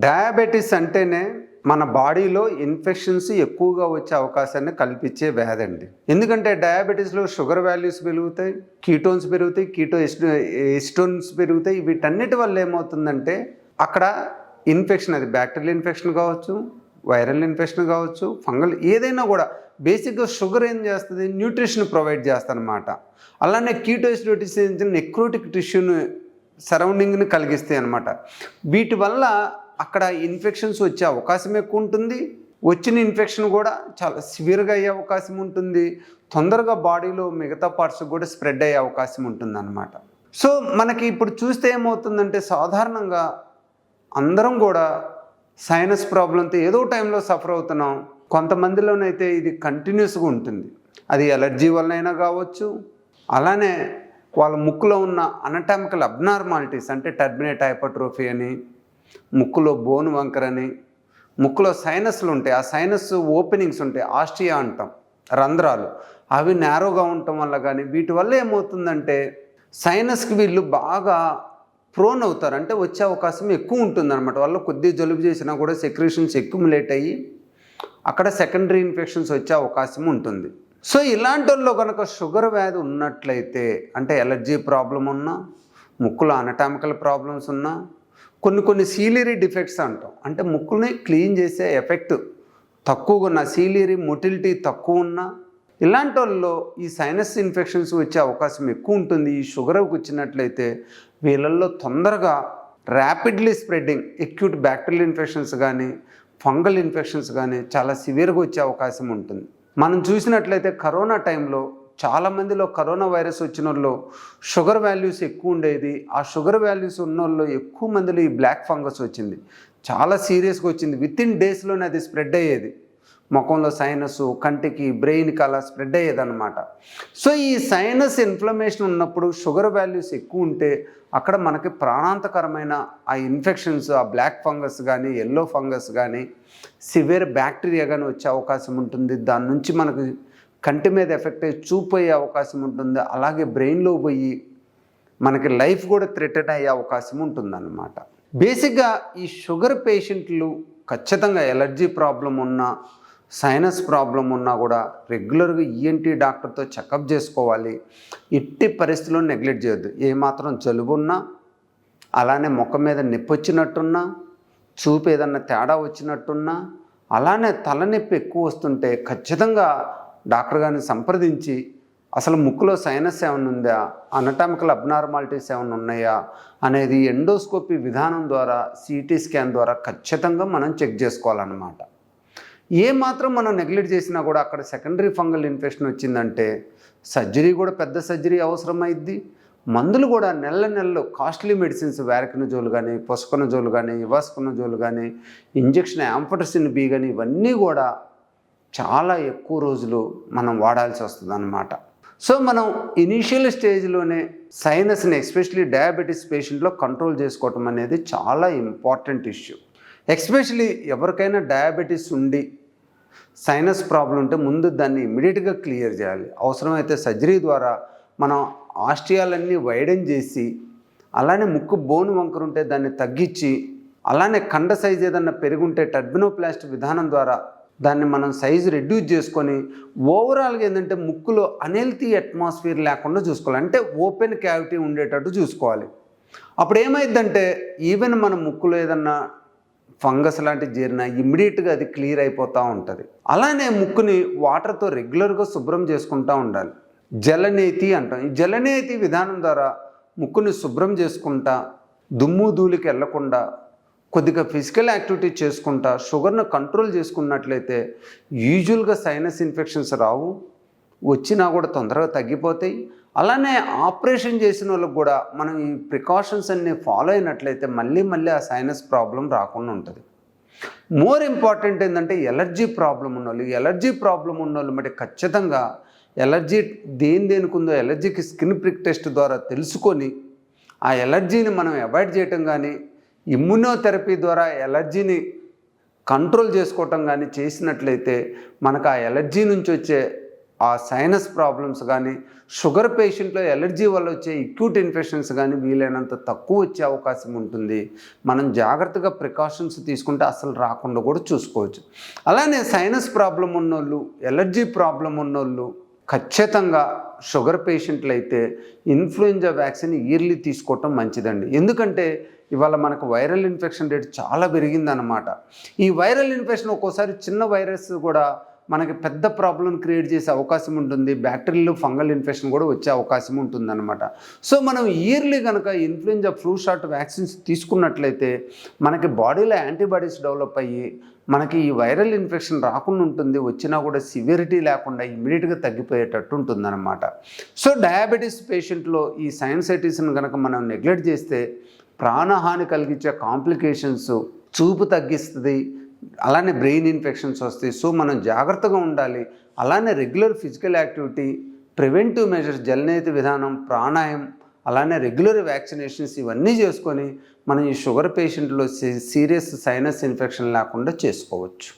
Diabetes అంటేనే మన బాడీలో ఇన్ఫెక్షన్స్ ఎక్కువగా వచ్చే అవకాశాన్ని కల్పించే వ్యాధి అండి. ఎందుకంటే డయాబెటీస్లో షుగర్ వాల్యూస్ పెరుగుతాయి, కీటోన్స్ పెరుగుతాయి, ఎసిటోన్స్ పెరుగుతాయి. వీటన్నిటి వల్ల ఏమవుతుందంటే అక్కడ ఇన్ఫెక్షన్, అది బ్యాక్టీరియల్ ఇన్ఫెక్షన్ కావచ్చు, వైరల్ ఇన్ఫెక్షన్ కావచ్చు, ఫంగల్ ఏదైనా కూడా. బేసిక్గా షుగర్ ఏం చేస్తుంది, న్యూట్రిషన్ ప్రొవైడ్ చేస్తుందన్నమాట. అలానే కీటోసిడోసిస్ నెక్రోటిక్ టిష్యూని సరౌండింగ్ని కలిగిస్తాయి అన్నమాట. వీటి వల్ల అక్కడ ఇన్ఫెక్షన్స్ వచ్చే అవకాశం ఎక్కువ ఉంటుంది. వచ్చిన ఇన్ఫెక్షన్ కూడా చాలా సివియర్గా అయ్యే అవకాశం ఉంటుంది. తొందరగా బాడీలో మిగతా పార్ట్స్ కూడా స్ప్రెడ్ అయ్యే అవకాశం ఉంటుంది అన్నమాట. సో మనకి ఇప్పుడు చూస్తే ఏమవుతుందంటే, సాధారణంగా అందరం కూడా సైనస్ ప్రాబ్లంతో ఏదో టైంలో సఫర్ అవుతున్నాం. కొంతమందిలోనైతే ఇది కంటిన్యూస్గా ఉంటుంది. అది ఎలర్జీ వల్లైనా కావచ్చు, అలానే వాళ్ళ ముక్కులో ఉన్న అనటామికల్ అబ్నార్మాలిటీస్ అంటే టర్బినేట్ హైపర్ట్రోఫీ అని, ముక్కులో బోన్ వంకర్ అని, ముక్కులో సైనస్లు ఉంటాయి, ఆ సైనస్ ఓపెనింగ్స్ ఉంటాయి, ఆస్టియా అంటాం, రంధ్రాలు, అవి నేరోగా ఉండటం వల్ల కానీ వీటి వల్ల ఏమవుతుందంటే సైనస్కి వీళ్ళు బాగా ప్రోన్ అవుతారు. అంటే వచ్చే అవకాశం ఎక్కువ ఉంటుంది అనమాట. వాళ్ళు కొద్దిగా జలుబు చేసినా కూడా సెక్రేషన్స్ అక్యుములేట్ అయ్యి అక్కడ సెకండరీ ఇన్ఫెక్షన్స్ వచ్చే అవకాశం ఉంటుంది. సో ఇలాంటి వాళ్ళు కనుక షుగర్ వ్యాధి ఉన్నట్లయితే, అంటే ఎలర్జీ ప్రాబ్లం ఉన్నా, ముక్కులో అనటామికల్ ప్రాబ్లమ్స్ ఉన్నా, కొన్ని సీలియరీ డిఫెక్ట్స్ అంటాం, అంటే ముక్కుని క్లీన్ చేసే ఎఫెక్ట్ తక్కువగా ఉన్న, సీలియరీ మొటిలిటీ తక్కువ ఉన్నా, ఇలాంటి వాళ్ళలో ఈ సైనస్ ఇన్ఫెక్షన్స్ వచ్చే అవకాశం ఎక్కువ ఉంటుంది. ఈ షుగర్కి వచ్చినట్లయితే వీళ్ళల్లో తొందరగా rapidly spreading acute bacterial infections కానీ, ఫంగల్ ఇన్ఫెక్షన్స్ కానీ చాలా సివియర్గా వచ్చే అవకాశం ఉంటుంది. మనం చూసినట్లయితే కరోనా టైంలో చాలామందిలో కరోనా వైరస్ వచ్చిన వాళ్ళు షుగర్ వాల్యూస్ ఎక్కువ ఉండేది. ఆ షుగర్ వాల్యూస్ ఉన్న వాళ్ళు ఎక్కువ మందిలో ఈ బ్లాక్ ఫంగస్ వచ్చింది, చాలా సీరియస్గా వచ్చింది. వితిన్ డేస్లోనే అది స్ప్రెడ్ అయ్యేది. ముఖంలో సైనస్, కంటికి, బ్రెయిన్కి అలా స్ప్రెడ్ అయ్యేదన్నమాట. సో ఈ సైనస్ ఇన్ఫ్లమేషన్ ఉన్నప్పుడు షుగర్ వాల్యూస్ ఎక్కువ ఉంటే అక్కడ మనకి ప్రాణాంతకరమైన ఆ ఇన్ఫెక్షన్స్, ఆ బ్లాక్ ఫంగస్ కానీ, ఎల్లో ఫంగస్ కానీ, సివియర్ బ్యాక్టీరియా కానీ వచ్చే అవకాశం ఉంటుంది. దాని నుంచి మనకు కంటి మీద ఎఫెక్ట్ అయ్యి చూపు అయ్యే అవకాశం ఉంటుంది. అలాగే బ్రెయిన్లో పోయి మనకి లైఫ్ కూడా థ్రెటన్ అయ్యే అవకాశం ఉంటుందన్నమాట. బేసిక్గా ఈ షుగర్ పేషెంట్లు ఖచ్చితంగా ఎలర్జీ ప్రాబ్లం ఉన్నా, సైనస్ ప్రాబ్లం ఉన్నా కూడా రెగ్యులర్గా ఈఎన్టీ డాక్టర్తో చెకప్ చేసుకోవాలి. ఎట్టి పరిస్థితుల్లో నెగ్లెక్ట్ చేయొద్దు. ఏమాత్రం జలుబు ఉన్నా, అలానే ముఖం మీద నొప్పి వచ్చినట్టున్నా, చూపు ఏదన్నా తేడా వచ్చినట్టున్నా, అలానే తలనొప్పి ఎక్కువ వస్తుంటే ఖచ్చితంగా డాక్టర్ గారిని సంప్రదించి అసలు ముక్కులో సైనస్ ఏమైనా ఉందా, అనటామికల్ అబ్నార్మాలిటీస్ ఏమైనా ఉన్నాయా అనేది ఎండోస్కోపీ విధానం ద్వారా, సిటీ స్కాన్ ద్వారా ఖచ్చితంగా మనం చెక్ చేసుకోవాలన్నమాట. ఏమాత్రం మనం నెగ్లెక్ట్ చేసినా కూడా అక్కడ సెకండరీ ఫంగల్ ఇన్ఫెక్షన్ వచ్చిందంటే సర్జరీ కూడా పెద్ద సర్జరీ అవసరమైద్ది. మందులు కూడా నెలలు కాస్ట్లీ మెడిసిన్స్, వ్యారకినజోల్ కానీ, పొసకొనజోల్ కానీ, ఇవాస్కొనజోల్ కానీ, ఇంజెక్షన్ యాంఫోటెరిసిన్ బి కానీ, ఇవన్నీ కూడా చాలా ఎక్కువ రోజులు మనం వాడాల్సి వస్తుంది అన్నమాట. సో మనం ఇనీషియల్ స్టేజ్లోనే సైనస్ని ఎస్పెషలీ డయాబెటీస్ పేషెంట్లో కంట్రోల్ చేసుకోవటం అనేది చాలా ఇంపార్టెంట్ ఇష్యూ. ఎస్పెషలీ ఎవరికైనా డయాబెటీస్ ఉండి సైనస్ ప్రాబ్లం ఉంటే ముందు దాన్ని ఇమ్మీడియట్గా క్లియర్ చేయాలి. అవసరమైతే సర్జరీ ద్వారా మనం ఆస్టియాలన్నీ వైడెన్ చేసి, అలానే ముక్కు బోన్ వంకర ఉంటే దాన్ని తగ్గించి, అలానే కండ సైజ్ ఏదన్నా పెరుగుంటే టర్బినోప్లాస్ట్ విధానం ద్వారా దాన్ని మనం సైజు రెడ్యూస్ చేసుకొని ఓవరాల్గా ఏంటంటే ముక్కులో అన్హెల్తీ అట్మాస్ఫియర్ లేకుండా చూసుకోవాలి. అంటే ఓపెన్ క్యావిటీ ఉండేటట్టు చూసుకోవాలి. అప్పుడు ఏమైందంటే ఈవెన్ మన ముక్కులో ఏదన్నా ఫంగస్ లాంటివి చేరినా ఇమ్మీడియట్గా అది క్లియర్ అయిపోతూ ఉంటుంది. అలానే ముక్కుని వాటర్తో రెగ్యులర్గా శుభ్రం చేసుకుంటూ ఉండాలి. జలనేతి అంటాం. ఈ జలనేతి విధానం ద్వారా ముక్కుని శుభ్రం చేసుకుంటా, దుమ్ము ధూళికి వెళ్లకుండా కొద్దిగా ఫిజికల్ యాక్టివిటీ చేసుకుంటా షుగర్ను కంట్రోల్ చేసుకున్నట్లయితే యూజువల్గా సైనస్ ఇన్ఫెక్షన్స్ రావు, వచ్చినా కూడా తొందరగా తగ్గిపోతాయి. అలానే ఆపరేషన్ చేసిన వాళ్ళకి కూడా మనం ఈ ప్రికాషన్స్ అన్నీ ఫాలో అయినట్లయితే మళ్ళీ ఆ సైనస్ ప్రాబ్లం రాకుండా ఉంటుంది. మోర్ ఇంపార్టెంట్ ఏంటంటే ఎలర్జీ ప్రాబ్లం ఉన్నోళ్ళు మరి ఖచ్చితంగా ఎలర్జీ దేనికి ఉందో ఎలర్జీకి స్కిన్ ప్రిక్ టెస్ట్ ద్వారా తెలుసుకొని ఆ ఎలర్జీని మనం అవాయిడ్ చేయటం కానీ, ఇమ్యునోథెరపీ ద్వారా ఎలర్జీని కంట్రోల్ చేసుకోవటం కానీ చేసినట్లయితే మనకు ఆ ఎలర్జీ నుంచి వచ్చే ఆ సైనస్ ప్రాబ్లమ్స్ కానీ, షుగర్ పేషెంట్లో ఎలర్జీ వల్ల వచ్చే అక్యూట్ ఇన్ఫెక్షన్స్ కానీ వీలైనంత తక్కువ వచ్చే అవకాశం ఉంటుంది. మనం జాగ్రత్తగా ప్రికాషన్స్ తీసుకుంటే అసలు రాకుండా కూడా చూసుకోవచ్చు. అలానే సైనస్ ప్రాబ్లం ఉన్నోళ్ళు, ఎలర్జీ ప్రాబ్లం ఉన్నోళ్ళు ఖచ్చితంగా షుగర్ పేషెంట్లు అయితే ఇన్ఫ్లుయెంజా వ్యాక్సిన్ ఇయర్లీ తీసుకోవటం మంచిదండి. ఎందుకంటే ఇవాళ మనకు వైరల్ ఇన్ఫెక్షన్ రేట్ చాలా పెరిగిందన్నమాట. ఈ వైరల్ ఇన్ఫెక్షన్ ఒక్కోసారి చిన్న వైరస్ కూడా మనకి పెద్ద ప్రాబ్లం క్రియేట్ చేసే అవకాశం ఉంటుంది. బ్యాక్టీరియల్ ఫంగల్ ఇన్ఫెక్షన్ కూడా వచ్చే అవకాశం ఉంటుందన్నమాట. సో మనం ఇయర్లీ కనుక ఇన్ఫ్లుయెంజా ఫ్లూ షాట్ వ్యాక్సిన్స్ తీసుకున్నట్లయితే మనకి బాడీలో యాంటీబాడీస్ డెవలప్ అయ్యి మనకి ఈ వైరల్ ఇన్ఫెక్షన్ రాకుండా ఉంటుంది. వచ్చినా కూడా సివియరిటీ లేకుండా ఇమ్మీడియట్గా తగ్గిపోయేటట్టు ఉంటుందన్నమాట. సో డయాబెటీస్ పేషెంట్లో ఈ సైనసైటిస్ని కనుక మనం నెగ్లెక్ట్ చేస్తే ప్రాణహాని కలిగించే కాంప్లికేషన్స్, చూపు తగ్గిస్తుంది, అలానే బ్రెయిన్ ఇన్ఫెక్షన్స్ వస్తాయి. సో మనం జాగ్రత్తగా ఉండాలి. అలానే regular physical activity, preventive measures, జలనేత విధానం, ప్రాణాయామం, అలానే రెగ్యులర్ వ్యాక్సినేషన్స్ ఇవన్నీ చేసుకొని మనం ఈ షుగర్ పేషెంట్లో సీరియస్ సైనస్ ఇన్ఫెక్షన్ లేకుండా చేసుకోవచ్చు.